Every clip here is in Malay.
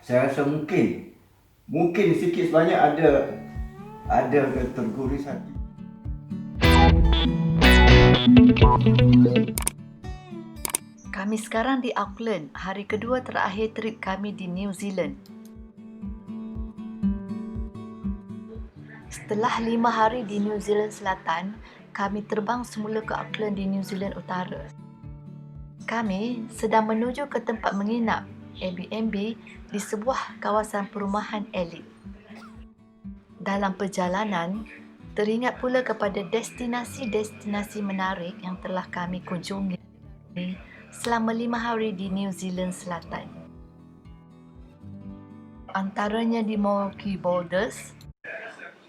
Saya rasa mungkin sikit sebanyak ada terguris hati. Kami sekarang di Auckland, hari kedua terakhir trip kami di New Zealand. Setelah 5 hari di New Zealand Selatan, kami terbang semula ke Auckland di New Zealand Utara. Kami sedang menuju ke tempat menginap Airbnb di sebuah kawasan perumahan elit. Dalam perjalanan, teringat pula kepada destinasi-destinasi menarik yang telah kami kunjungi selama 5 hari di New Zealand Selatan. Antaranya di Moroki Boulders,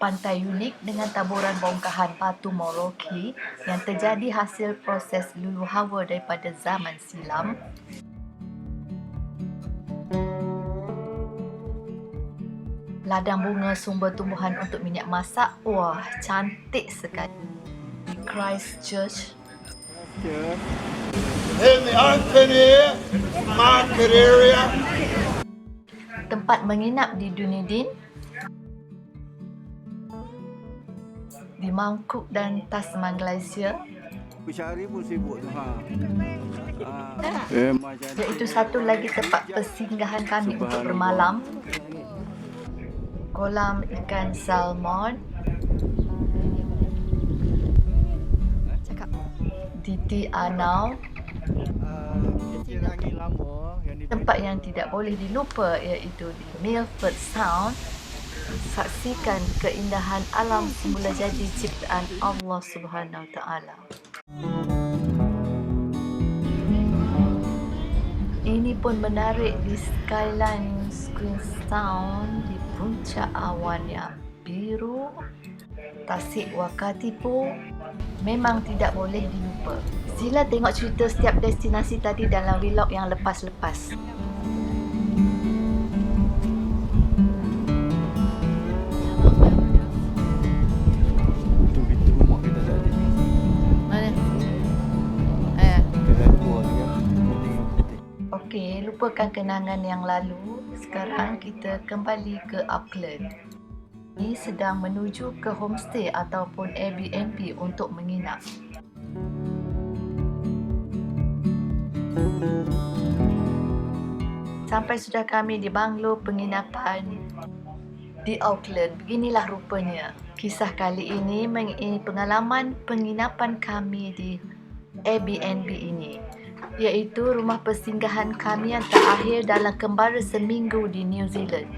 pantai unik dengan taburan bongkahan batu Moroki yang terjadi hasil proses lulu hawa daripada zaman silam. Ladang bunga sumber tumbuhan untuk minyak masak, wah cantik sekali. Di Christchurch, In the open air market area. tempat menginap di Dunedin, di Mount Cook dan Tasman Glacier, Syahri pun sibuk tu. iaitu satu lagi tempat persinggahan kami untuk bermalam, kolam ikan salmon, di Te Anau. Lagi lama yang Tempat yang tidak boleh dilupa iaitu di Milford Sound. Saksikan keindahan alam semula jadi ciptaan Allah Subhanahu Wa Taala. Ini pun menarik di Skyline Queenstown di puncak awan yang biru. Tasik Wakatipu memang tidak boleh dilupa. Sila tengok cerita setiap destinasi tadi dalam vlog yang lepas-lepas. itu rumah kita tadi. Mana? Kita dua tu kan. Putih. Okey, lupakan kenangan yang lalu. Sekarang kita kembali ke Auckland. Ini sedang menuju ke homestay ataupun Airbnb untuk menginap. Sampai sudah kami di banglo penginapan di Auckland. Beginilah rupanya. Kisah kali ini mengenai pengalaman penginapan kami di Airbnb ini, iaitu rumah persinggahan kami yang terakhir dalam kembara seminggu di New Zealand.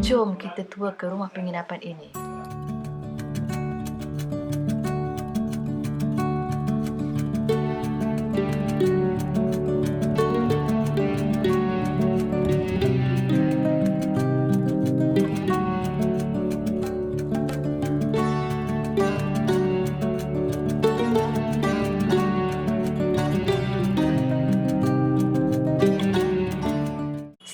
Jom kita tour ke rumah penginapan ini.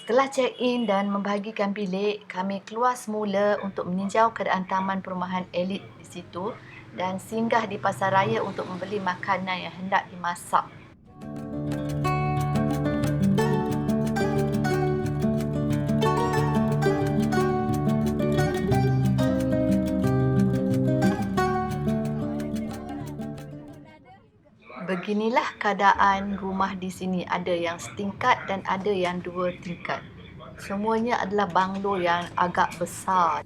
Setelah check-in dan membahagikan bilik, kami keluar semula untuk meninjau keadaan taman perumahan elit di situ dan singgah di pasar raya untuk membeli makanan yang hendak dimasak. Beginilah keadaan rumah di sini. Ada yang setingkat dan ada yang 2 tingkat. Semuanya adalah banglo yang agak besar.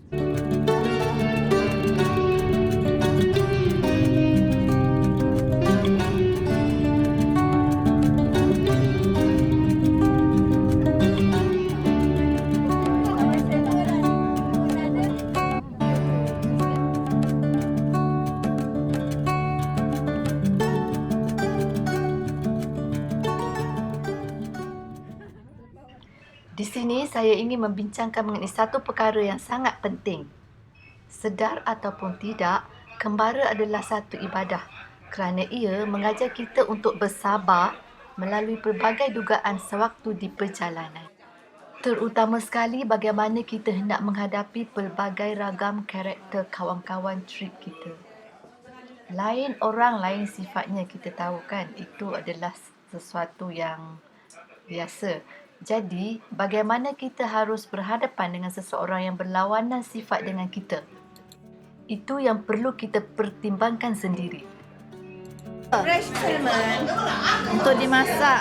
Di sini saya ingin membincangkan mengenai satu perkara yang sangat penting. Sedar ataupun tidak, kembara adalah satu ibadah kerana ia mengajar kita untuk bersabar melalui pelbagai dugaan sewaktu di perjalanan. Terutama sekali bagaimana kita hendak menghadapi pelbagai ragam karakter kawan-kawan trip kita. Lain orang, lain sifatnya, kita tahu kan. Itu adalah sesuatu yang biasa. Jadi, bagaimana kita harus berhadapan dengan seseorang yang berlawanan sifat dengan kita? Itu yang perlu kita pertimbangkan sendiri. Fresh salmon untuk dimasak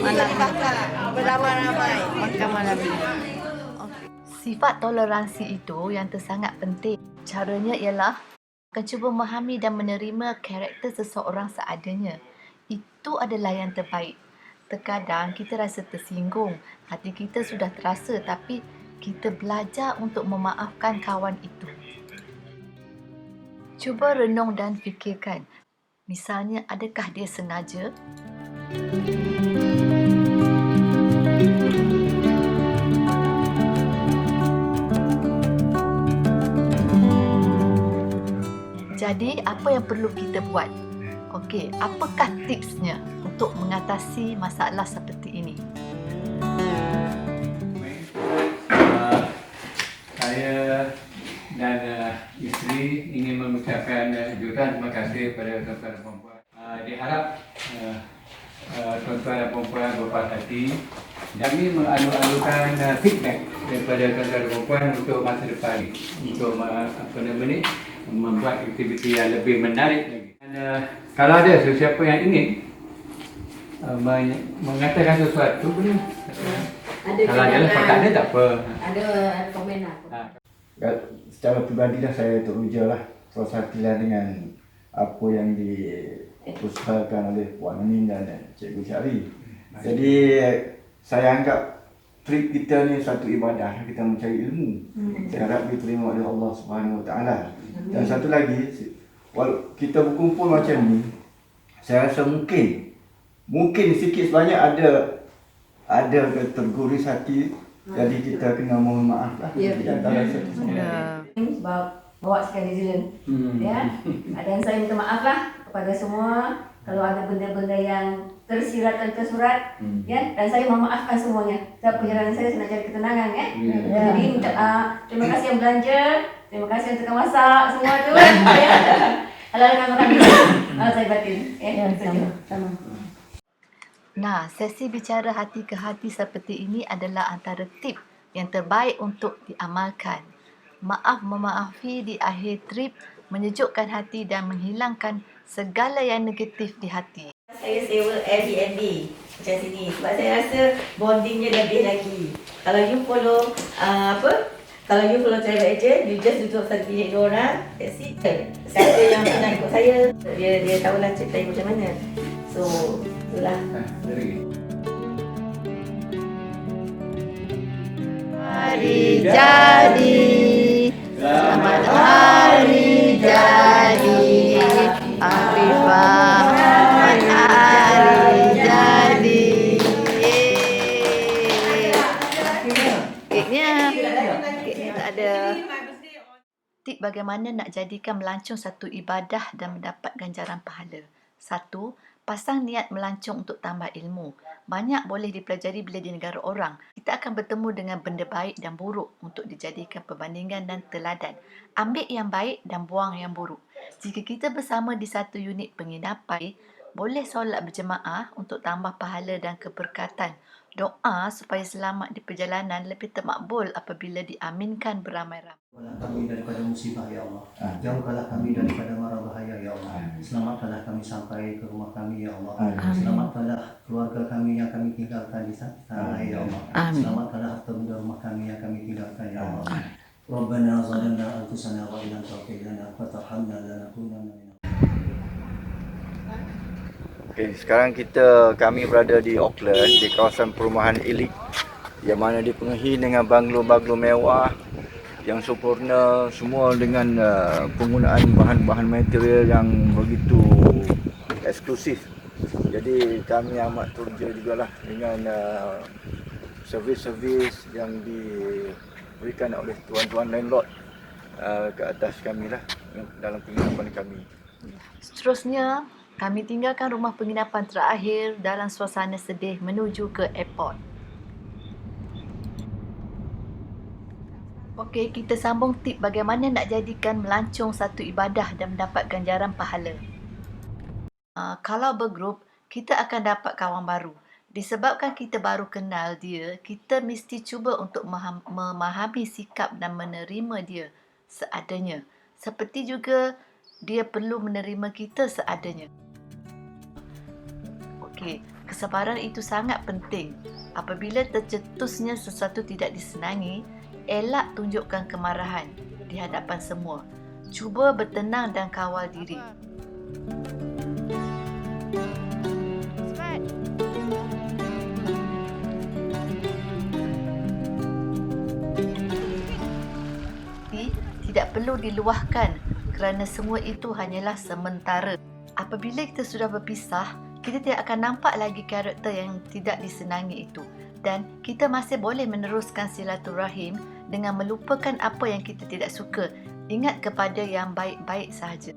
malam dibakar beramai-ramai makan malam ni. Sifat toleransi itu yang tersangat penting. Caranya ialah akan cuba memahami dan menerima karakter seseorang seadanya. Itu adalah yang terbaik. Terkadang kita rasa tersinggung, hati kita sudah terasa tapi kita belajar untuk memaafkan kawan itu. Cuba renung dan fikirkan. Misalnya, adakah dia sengaja? Jadi, apa yang perlu kita buat? Okey, apakah tipsnya untuk mengatasi masalah seperti ini? Saya dan isteri ingin mengucapkan jutaan terima kasih kepada tuan-tuan dan puan-puan. Diharap tuan-tuan dan puan-puan berpuas hati. Kami mengalu-alukan feedback daripada tuan-tuan dan puan-puan untuk masa depan, untuk membuat aktiviti yang lebih menarik lagi. Dan kalau ada sesiapa yang ingin mengatakan sesuatu boleh. Kalau ada lah, kalau tak ada tak apa. Ada komen lah. Secara peribadi lah saya teruja lah, puas hati lah dengan apa yang diusahakan oleh Puan Amin dan Cikgu Syari. Jadi saya anggap trip kita ni satu ibadah, kita mencari ilmu. Saya harap diterima oleh Allah Subhanahu Wa Taala. Dan satu lagi, kita berkumpul macam ni, saya rasa mungkin sikit sebanyak ada terguris hati. Jadi kita kena mohon maaf lah. Ya, betul. Sebab bawa sekali New Zealand. Ya. Dan saya minta maaf lah kepada semua kalau ada benda-benda yang tersirat dan tersurat. Ya. Dan saya memaafkan semuanya. Sebab perjalanan saya nak cari ketenangan. Ya. Jadi minta terima kasih yang belanja. Terima kasih yang tukang masak semua tu. Ya. Kalau nak makan saya batin. Ya, sama. Nah, sesi bicara hati ke hati seperti ini adalah antara tip yang terbaik untuk diamalkan. Maaf memaafi di akhir trip menyejukkan hati dan menghilangkan segala yang negatif di hati. Saya sewa Airbnb macam sini sebab saya rasa bondingnya lebih lagi. Kalau you follow kalau you follow travel agent, you just duduk satu pihak dua orang, that's it. Siapa yang pernah ikut saya, dia tahulah cerita macam mana. So, itulah. Hari jadi, selamat hari jadi, Afifah, selamat hari jadi. Keknya tak ada. Tip bagaimana nak jadikan melancong satu ibadah dan mendapat ganjaran pahala. 1. Pasang niat melancong untuk tambah ilmu. Banyak boleh dipelajari bila di negara orang. Kita akan bertemu dengan benda baik dan buruk untuk dijadikan perbandingan dan teladan. Ambil yang baik dan buang yang buruk. Jika kita bersama di satu unit penginapan, boleh solat berjemaah untuk tambah pahala dan keberkatan. Doa supaya selamat di perjalanan lebih termakbul apabila diaminkan beramai-ramai. Jauhkanlah kami daripada musibah, ya Allah. Jauhkanlah kami daripada mara bahaya, ya Allah. Selamatkanlah kami sampai ke rumah kami, ya Allah. Selamatkanlah keluarga kami yang kami tinggalkan di sana, ya Allah. Selamatkanlah harta benda rumah kami yang kami tinggalkan, ya Allah. Rabbana zalamna anfusana wa illam taghfir lana wa tarhamna lanakunanna minal. Okay, sekarang kami berada di Auckland, di kawasan perumahan elit yang mana dipenuhi dengan banglo-banglo mewah yang sempurna, semua dengan penggunaan bahan-bahan material yang begitu eksklusif. Jadi kami amat teruja jugalah dengan servis-servis yang diberikan oleh tuan-tuan landlord ke atas kami lah dalam penginapan kami. Seterusnya, kami tinggalkan rumah penginapan terakhir dalam suasana sedih menuju ke airport. Okey, kita sambung tip bagaimana nak jadikan melancong satu ibadah dan mendapat ganjaran pahala. Kalau bergrup, kita akan dapat kawan baru Disebabkan kita baru kenal dia, kita mesti cuba untuk memahami sikap dan menerima dia seadanya. Seperti juga dia perlu menerima kita seadanya. Okey, kesabaran itu sangat penting. Apabila tercetusnya sesuatu tidak disenangi, elak tunjukkan kemarahan di hadapan semua. Cuba bertenang dan kawal diri. Tidak perlu diluahkan kerana semua itu hanyalah sementara. Apabila kita sudah berpisah, kita tidak akan nampak lagi karakter yang tidak disenangi itu, dan kita masih boleh meneruskan silaturahim dengan melupakan apa yang kita tidak suka. Ingat kepada yang baik-baik sahaja.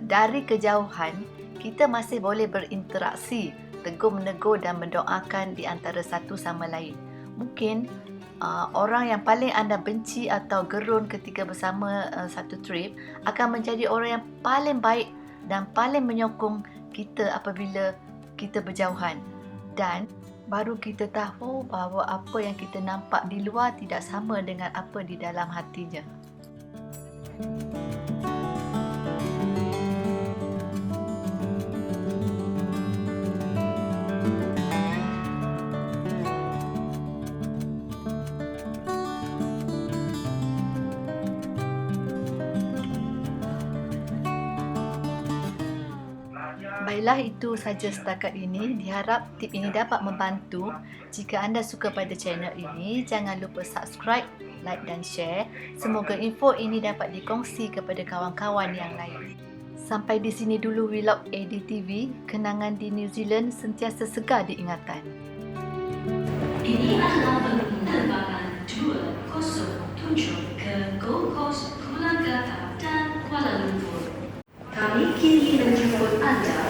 Dari kejauhan, kita masih boleh berinteraksi, tegur-menegur dan mendoakan di antara satu sama lain. Mungkin orang yang paling anda benci atau gerun ketika bersama satu trip akan menjadi orang yang paling baik dan paling menyokong kita apabila kita berjauhan. Dan baru kita tahu bahawa apa yang kita nampak di luar tidak sama dengan apa di dalam hatinya. Baiklah, itu saja setakat ini. Diharap tip ini dapat membantu. Jika anda suka pada channel ini, jangan lupa subscribe, like dan share. Semoga info ini dapat dikongsi kepada kawan-kawan yang lain. Sampai di sini dulu vlog ADTV. Kenangan di New Zealand sentiasa segar diingatan. Ini adalah penerbangan 207 ke Gold Coast, Coolangatta dan Kuala Lumpur. Kami kini menjemput anda